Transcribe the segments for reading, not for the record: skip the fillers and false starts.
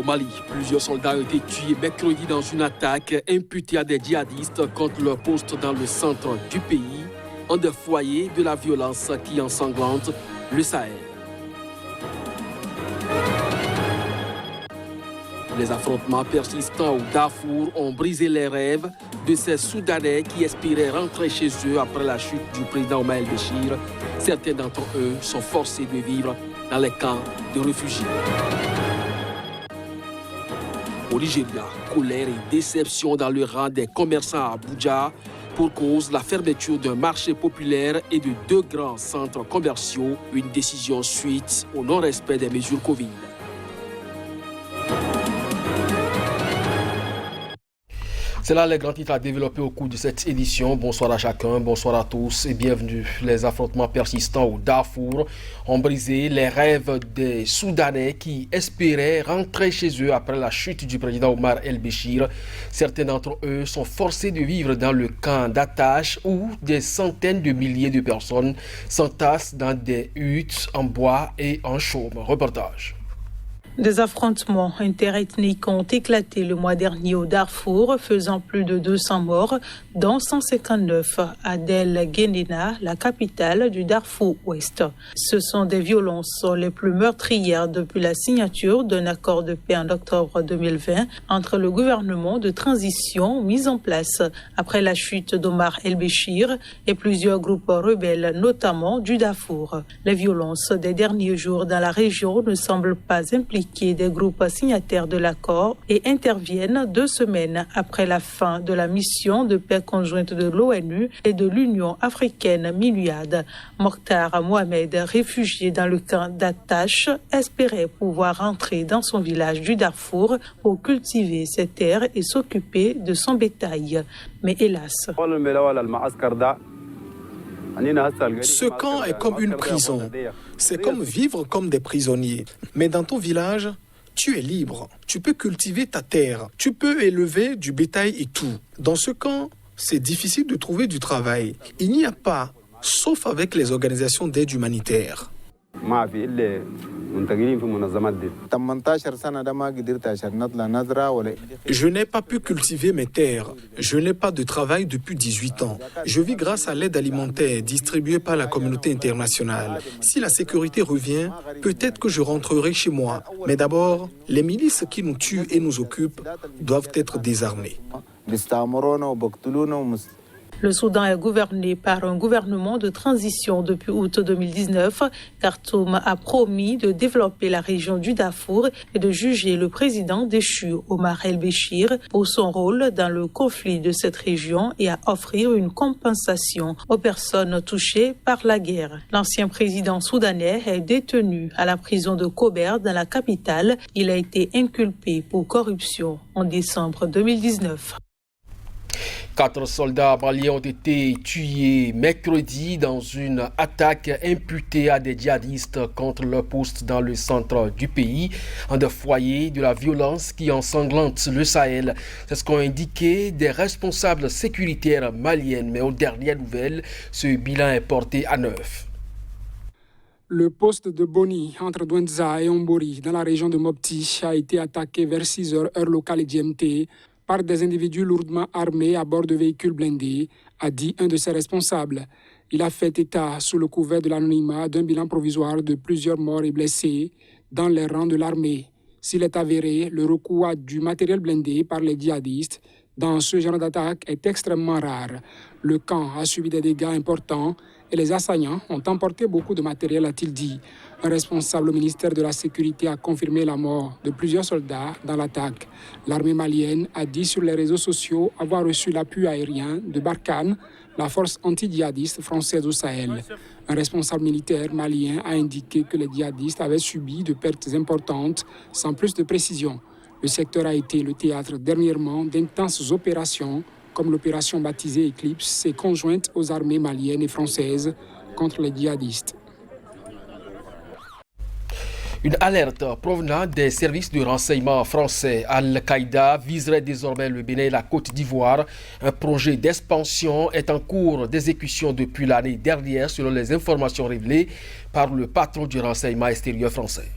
Au Mali, plusieurs soldats ont été tués mercredi dans une attaque imputée à des djihadistes contre leur poste dans le centre du pays, un des foyers de la violence qui ensanglante le Sahel. Les affrontements persistants au Darfour ont brisé les rêves de ces Soudanais qui espéraient rentrer chez eux après la chute du président Omar el-Béchir. Certains d'entre eux sont forcés de vivre dans les camps de réfugiés. Au Nigeria, colère et déception dans le rang des commerçants à Abuja pour cause de la fermeture d'un marché populaire et de 2 grands centres commerciaux, une décision suite au non-respect des mesures Covid. C'est là les grands titres à développer au cours de cette édition. Bonsoir à chacun, bonsoir à tous et bienvenue. Les affrontements persistants au Darfour ont brisé les rêves des Soudanais qui espéraient rentrer chez eux après la chute du président Omar el-Béchir. Certains d'entre eux sont forcés de vivre dans le camp d'attache où des centaines de milliers de personnes s'entassent dans des huttes en bois et en chaume. Reportage. Des affrontements interethniques ont éclaté le mois dernier au Darfour, faisant plus de 200 morts, dont 159 à Del Guénéna, la capitale du Darfour Ouest. Ce sont des violences les plus meurtrières depuis la signature d'un accord de paix en octobre 2020 entre le gouvernement de transition mis en place après la chute d'Omar el-Béchir et plusieurs groupes rebelles, notamment du Darfour. Les violences des derniers jours dans la région ne semblent pas impliquer des groupes signataires de l'accord et interviennent 2 semaines après la fin de la mission de paix conjointe de l'ONU et de l'Union africaine MINUAD. Mokhtar Mohamed, réfugié dans le camp d'Attache, espérait pouvoir rentrer dans son village du Darfour pour cultiver ses terres et s'occuper de son bétail. Mais hélas. Ce camp est comme une prison. C'est comme vivre comme des prisonniers. Mais dans ton village, tu es libre. Tu peux cultiver ta terre. Tu peux élever du bétail et tout. Dans ce camp, c'est difficile de trouver du travail. Il n'y a pas, sauf avec les organisations d'aide humanitaire. Je n'ai pas pu cultiver mes terres. Je n'ai pas de travail depuis 18 ans. Je vis grâce à l'aide alimentaire distribuée par la communauté internationale. Si la sécurité revient, peut-être que je rentrerai chez moi. Mais d'abord, les milices qui nous tuent et nous occupent doivent être désarmées. Le Soudan est gouverné par un gouvernement de transition depuis août 2019. Khartoum a promis de développer la région du Darfour et de juger le président déchu Omar el-Béchir pour son rôle dans le conflit de cette région et à offrir une compensation aux personnes touchées par la guerre. L'ancien président soudanais est détenu à la prison de Kober dans la capitale. Il a été inculpé pour corruption en décembre 2019. 4 soldats maliens ont été tués mercredi dans une attaque imputée à des djihadistes contre leur poste dans le centre du pays, un des foyers de la violence qui ensanglante le Sahel. C'est ce qu'ont indiqué des responsables sécuritaires maliens, mais aux dernières nouvelles, ce bilan est porté à 9. Le poste de Boni, entre Douentza et Ombori, dans la région de Mopti, a été attaqué vers 6 heures, heure locale et GMT, par des individus lourdement armés à bord de véhicules blindés, a dit un de ses responsables. Il a fait état, sous le couvert de l'anonymat, d'un bilan provisoire de plusieurs morts et blessés dans les rangs de l'armée. S'il est avéré, le recours à du matériel blindé par les djihadistes dans ce genre d'attaque est extrêmement rare. Le camp a subi des dégâts importants et les assaillants ont emporté beaucoup de matériel, a-t-il dit. Un responsable au ministère de la Sécurité a confirmé la mort de plusieurs soldats dans l'attaque. L'armée malienne a dit sur les réseaux sociaux avoir reçu l'appui aérien de Barkhane, la force anti-djihadiste française au Sahel. Un responsable militaire malien a indiqué que les djihadistes avaient subi de pertes importantes, sans plus de précision. Le secteur a été le théâtre dernièrement d'intenses opérations, comme l'opération baptisée Eclipse et conjointe aux armées maliennes et françaises contre les djihadistes. Une alerte provenant des services de renseignement français. Al-Qaïda viserait désormais le Bénin et la Côte d'Ivoire. Un projet d'expansion est en cours d'exécution depuis l'année dernière, selon les informations révélées par le patron du renseignement extérieur français.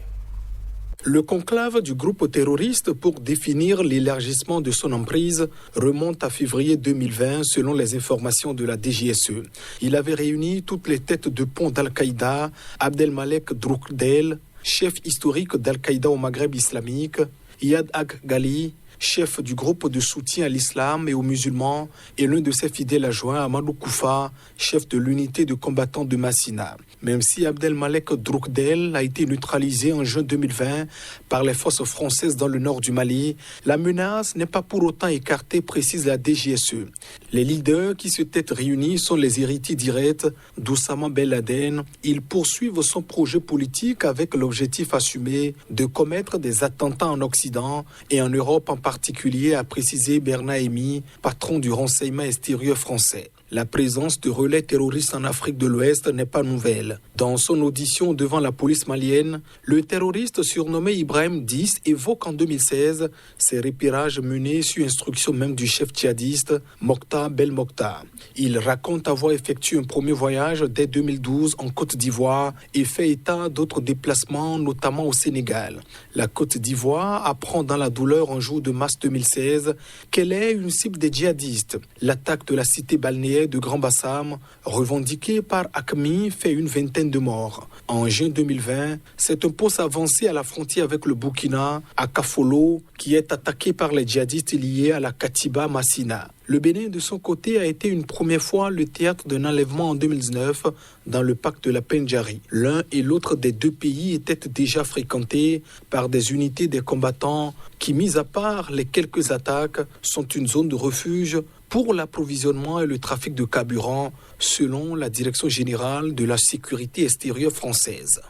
Le conclave du groupe terroriste pour définir l'élargissement de son emprise remonte à février 2020 selon les informations de la DGSE. Il avait réuni toutes les têtes de pont d'Al-Qaïda, Abdelmalek Droukdel, chef historique d'Al-Qaïda au Maghreb islamique, Iyad Ag-Ghali, chef du groupe de soutien à l'islam et aux musulmans, et l'un de ses fidèles adjoints, Amadou Koufa, chef de l'unité de combattants de Massina. Même si Abdelmalek Droukdel a été neutralisé en juin 2020 par les forces françaises dans le nord du Mali, la menace n'est pas pour autant écartée, précise la DGSE. Les leaders qui s'étaient réunis sont les héritiers directs d'Oussama Ben Laden. Ils poursuivent son projet politique avec l'objectif assumé de commettre des attentats en Occident et en Europe en particulier, a précisé Bernard Emy, patron du renseignement extérieur français. La présence de relais terroristes en Afrique de l'Ouest n'est pas nouvelle. Dans son audition devant la police malienne, le terroriste surnommé Ibrahim 10 évoque en 2016 ses repérages menés sur instruction même du chef djihadiste Mokhtar Belmokhtar. Il raconte avoir effectué un premier voyage dès 2012 en Côte d'Ivoire et fait état d'autres déplacements, notamment au Sénégal. La Côte d'Ivoire apprend dans la douleur en jour de mars 2016 qu'elle est une cible des djihadistes. L'attaque de la cité balnéaire de Grand Bassam, revendiquée par AQMI, fait une vingtaine de morts. En juin 2020, c'est un poste avancé à la frontière avec le Burkina, à Kafolo, qui est attaqué par les djihadistes liés à la Katiba Massina. Le Bénin, de son côté, a été une première fois le théâtre d'un enlèvement en 2019 dans le pacte de la Pendjari. L'un et l'autre des deux pays étaient déjà fréquentés par des unités des combattants qui, mis à part les quelques attaques, sont une zone de refuge pour l'approvisionnement et le trafic de carburant, selon la Direction générale de la sécurité extérieure française.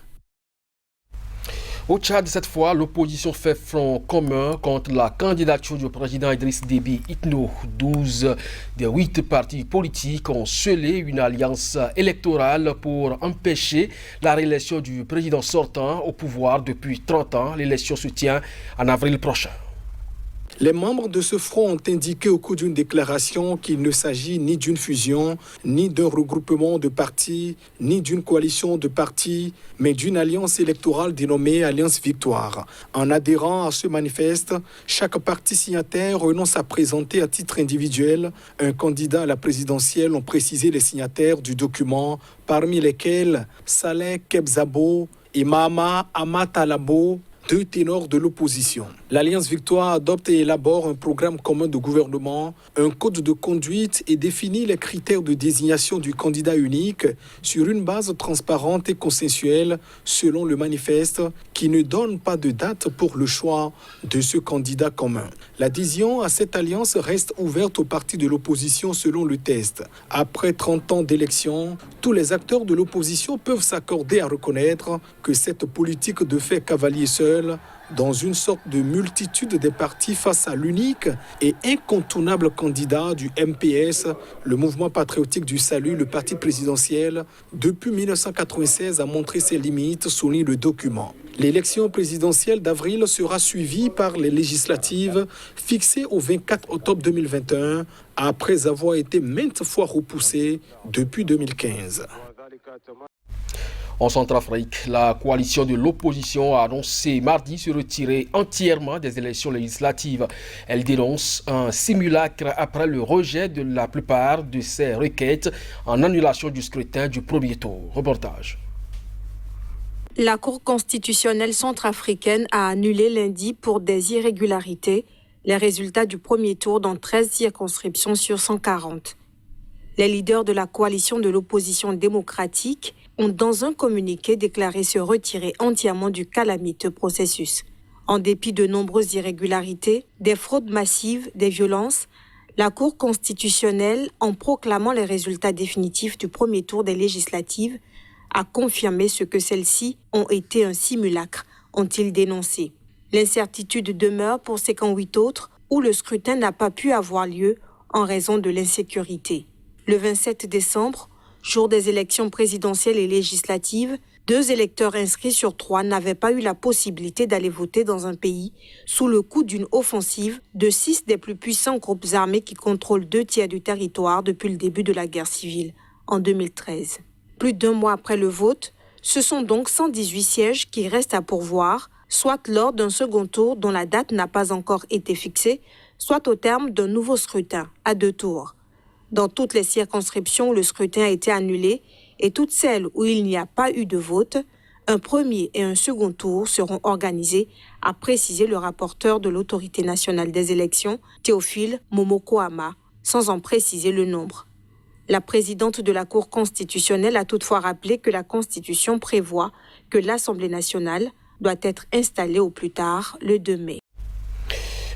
Au Tchad, cette fois, l'opposition fait front commun contre la candidature du président Idriss Déby Itno. 12 des 8 partis politiques ont scellé une alliance électorale pour empêcher la réélection du président sortant au pouvoir depuis 30 ans. L'élection se tient en avril prochain. Les membres de ce front ont indiqué au cours d'une déclaration qu'il ne s'agit ni d'une fusion, ni d'un regroupement de partis, ni d'une coalition de partis, mais d'une alliance électorale dénommée Alliance Victoire. En adhérant à ce manifeste, chaque parti signataire renonce à présenter à titre individuel un candidat à la présidentielle, ont précisé les signataires du document, parmi lesquels Saleh Kebzabo et Mahama Amatalabo, deux ténors de l'opposition. L'Alliance Victoire adopte et élabore un programme commun de gouvernement, un code de conduite et définit les critères de désignation du candidat unique sur une base transparente et consensuelle selon le manifeste qui ne donne pas de date pour le choix de ce candidat commun. L'adhésion à cette alliance reste ouverte aux partis de l'opposition selon le test. Après 30 ans d'élection, tous les acteurs de l'opposition peuvent s'accorder à reconnaître que cette politique de fait cavalier seul, dans une sorte de multitude des partis face à l'unique et incontournable candidat du MPS, le mouvement patriotique du salut, le parti présidentiel, depuis 1996 a montré ses limites, souligne le document. L'élection présidentielle d'avril sera suivie par les législatives fixées au 24 octobre 2021, après avoir été maintes fois repoussées depuis 2015. En Centrafrique, la coalition de l'opposition a annoncé mardi se retirer entièrement des élections législatives. Elle dénonce un simulacre après le rejet de la plupart de ses requêtes en annulation du scrutin du premier tour. Reportage. La Cour constitutionnelle centrafricaine a annulé lundi pour des irrégularités les résultats du premier tour dans 13 circonscriptions sur 140. Les leaders de la coalition de l'opposition démocratique ont dans un communiqué déclaré se retirer entièrement du calamiteux processus. En dépit de nombreuses irrégularités, des fraudes massives, des violences, la Cour constitutionnelle, en proclamant les résultats définitifs du premier tour des législatives, a confirmé ce que celles-ci ont été un simulacre, ont-ils dénoncé. L'incertitude demeure pour 58 autres où le scrutin n'a pas pu avoir lieu en raison de l'insécurité. Le 27 décembre, jour des élections présidentielles et législatives, 2 électeurs inscrits sur 3 n'avaient pas eu la possibilité d'aller voter dans un pays sous le coup d'une offensive de 6 des plus puissants groupes armés qui contrôlent 2 tiers du territoire depuis le début de la guerre civile, en 2013. Plus d'1 mois après le vote, ce sont donc 118 sièges qui restent à pourvoir soit lors d'un second tour dont la date n'a pas encore été fixée, soit au terme d'un nouveau scrutin à 2 tours. Dans toutes les circonscriptions où le scrutin a été annulé et toutes celles où il n'y a pas eu de vote, un premier et un second tour seront organisés, a précisé le rapporteur de l'Autorité nationale des élections, Théophile Momokoama, sans en préciser le nombre. La présidente de la Cour constitutionnelle a toutefois rappelé que la Constitution prévoit que l'Assemblée nationale doit être installée au plus tard le 2 mai.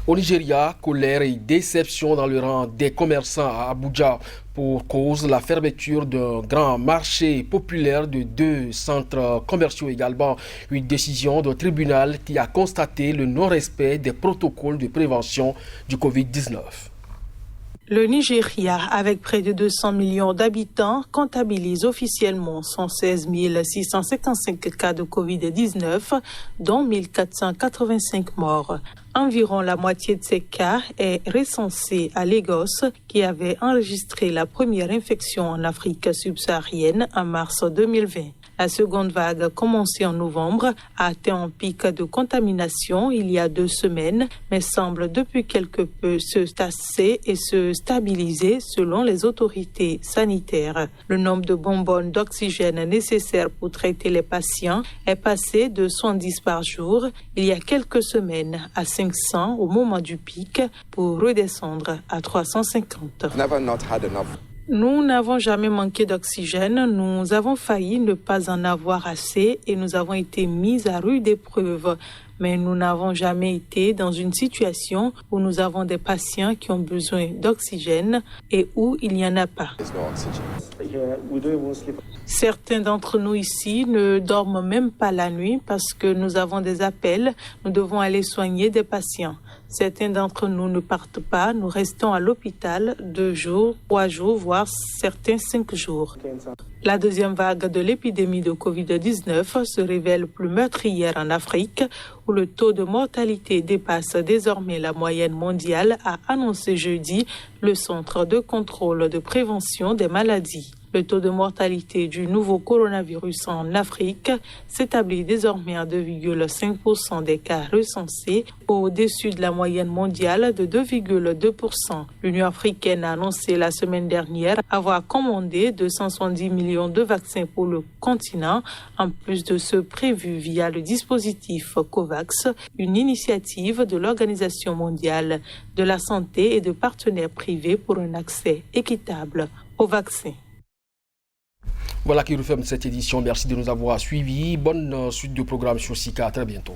Au Nigeria, colère et déception dans le rang des commerçants à Abuja pour cause de la fermeture d'un grand marché populaire de 2 centres commerciaux également. Une décision d'un tribunal qui a constaté le non-respect des protocoles de prévention du Covid-19. Le Nigeria, avec près de 200 millions d'habitants, comptabilise officiellement 116 655 cas de Covid-19, dont 1485 morts. Environ la moitié de ces cas est recensée à Lagos, qui avait enregistré la première infection en Afrique subsaharienne en mars 2020. La seconde vague, commencée en novembre, a atteint un pic de contamination il y a 2 semaines, mais semble depuis quelque peu se tasser et se stabiliser selon les autorités sanitaires. Le nombre de bonbonnes d'oxygène nécessaires pour traiter les patients est passé de 110 par jour il y a quelques semaines à 500 au moment du pic pour redescendre à 350. Nous n'avons jamais manqué d'oxygène, nous avons failli ne pas en avoir assez et nous avons été mis à rude épreuve. Mais nous n'avons jamais été dans une situation où nous avons des patients qui ont besoin d'oxygène et où il n'y en a pas. Certains d'entre nous ici ne dorment même pas la nuit parce que nous avons des appels, nous devons aller soigner des patients. Certains d'entre nous ne partent pas, nous restons à l'hôpital 2 jours, 3 jours, voire certains 5 jours. La deuxième vague de l'épidémie de Covid-19 se révèle plus meurtrière en Afrique, où le taux de mortalité dépasse désormais la moyenne mondiale, a annoncé jeudi le Centre de contrôle de prévention des maladies. Le taux de mortalité du nouveau coronavirus en Afrique s'établit désormais à 2,5% des cas recensés, au-dessus de la moyenne mondiale de 2,2%. L'Union africaine a annoncé la semaine dernière avoir commandé 270 millions de vaccins pour le continent, en plus de ceux prévus via le dispositif COVAX, une initiative de l'Organisation mondiale de la santé et de partenaires privés pour un accès équitable aux vaccins. Voilà qui referme cette édition. Merci de nous avoir suivis. Bonne suite de programme sur SICA. À très bientôt.